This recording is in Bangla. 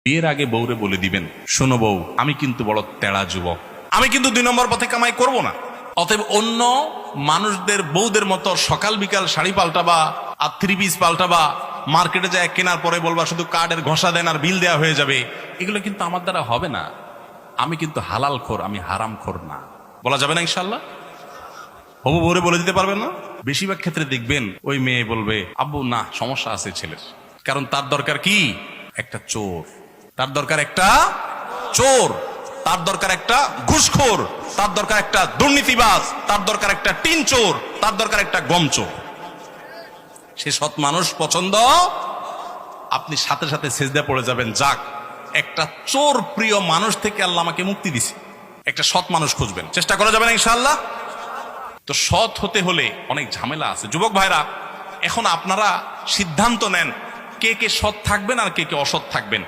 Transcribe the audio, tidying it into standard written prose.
বিয়ের আগে বউরে বলে দিবেন, শোনো বউ, আমি কিন্তু বড় তেড়া যুবক, আমি কিন্তু 2 নম্বর পথে কামাই করব না। অতএব অন্য মানুষদের বউদের মতো সকাল বিকাল শাড়ি পাল্টাবা আর 3 পিস পাল্টাবা, মার্কেটে যায় কেনার পরে বলবা শুধু কার্ডের ঘষা দেন আর বিল দেওয়া হয়ে যাবে, এগুলো কিন্তু আমার দ্বারা হবে না। আমি কিন্তু হালাল খোর, আমি হারাম খোর না। বলা যাবে না ইনশাল্লাহ? হবু বউরে বলে দিতে পারবেন না? বেশিরভাগ ক্ষেত্রে দেখবেন ওই মেয়ে বলবে, আব্বু না, সমস্যা আছে ছেলের, কারণ তার দরকার কি? একটা চোর, তার দরকার একটা চোর, তার দরকার একটা ঘুষখোর, তার দরকার একটা দুর্নীতিবাজ, তার দরকার একটা টিন চোর, তার দরকার একটা গম চোর। সে সৎ মানুষ পছন্দ, আপনি সাথে সাথে সেজদা পড়ে যাবেন, যাক একটা চোর প্রিয় মানুষ থেকে আল্লাহ আমাকে মুক্তি দিছে। একটা সৎ মানুষ খুঁজবেন, চেষ্টা করা যাবে না ইনশাআল্লাহ? তো সৎ হতে হলে অনেক ঝামেলা আছে। যুবক ভাইরা, এখন আপনারা সিদ্ধান্ত নেন কে কে সৎ থাকবেন আর কে কে অসৎ থাকবেন।